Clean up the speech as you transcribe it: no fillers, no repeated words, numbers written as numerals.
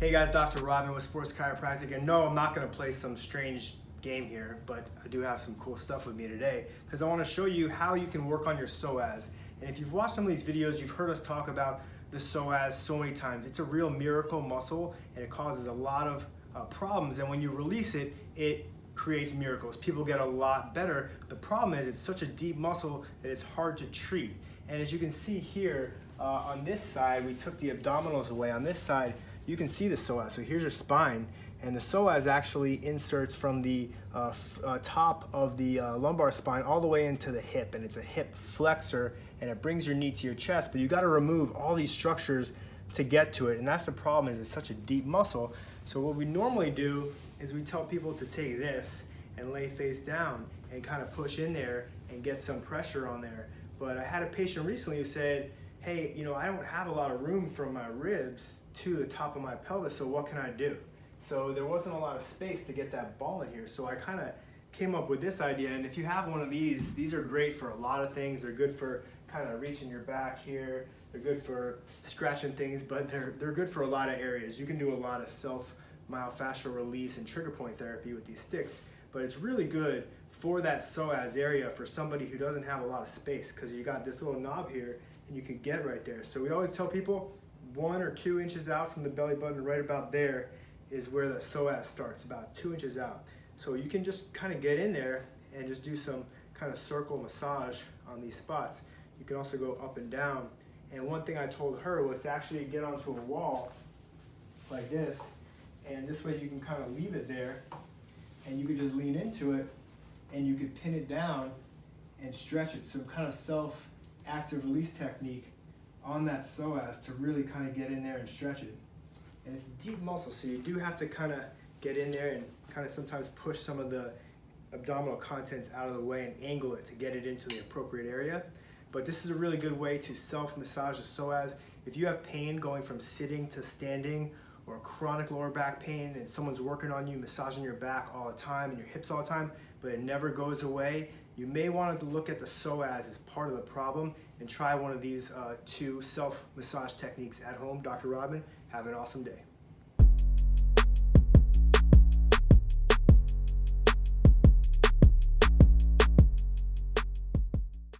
Hey guys, Dr. Rodman with Sports Chiropractic, and no, I'm not going to play some strange game here, but I do have some cool stuff with me today because I want to show you how you can work on your psoas. And if you've watched some of these videos, you've heard us talk about the psoas so many times. It's a real miracle muscle and it causes a lot of problems, and when you release it, it creates miracles. People get a lot better. The problem is it's such a deep muscle that it's hard to treat. And as you can see here, on this side, we took the abdominals away. On this side, you can see the psoas. So here's your spine, and the psoas actually inserts from the top of the lumbar spine all the way into the hip, and it's a hip flexor, and it brings your knee to your chest, but you gotta remove all these structures to get to it, and that's the problem, is it's such a deep muscle. So what we normally do is we tell people to take this and lay face down and kind of push in there and get some pressure on there. But I had a patient recently who said, hey, I don't have a lot of room from my ribs to the top of my pelvis, so what can I do? So there wasn't a lot of space to get that ball in here. So I kind of came up with this idea, and if you have one of these are great for a lot of things. They're good for kind of reaching your back here. They're good for scratching things, but they're good for a lot of areas. You can do a lot of self-myofascial release and trigger point therapy with these sticks, but it's really good for that psoas area for somebody who doesn't have a lot of space, because you got this little knob here and you can get right there. So we always tell people 1 or 2 inches out from the belly button, right about there is where the psoas starts, about 2 inches out. So you can just kind of get in there and just do some kind of circle massage on these spots. You can also go up and down. And one thing I told her was to actually get onto a wall like this, and this way you can kind of leave it there and you can just lean into it and you could pin it down and stretch it. So kind of self-active release technique on that psoas to really kind of get in there and stretch it. And it's a deep muscle, so you do have to kind of get in there and kind of sometimes push some of the abdominal contents out of the way and angle it to get it into the appropriate area. But this is a really good way to self-massage the psoas. If you have pain going from sitting to standing, or chronic lower back pain, and someone's working on you, massaging your back all the time and your hips all the time, but it never goes away, you may want to look at the psoas as part of the problem and try one of these 2 self-massage techniques at home. Dr. Rodman, have an awesome day.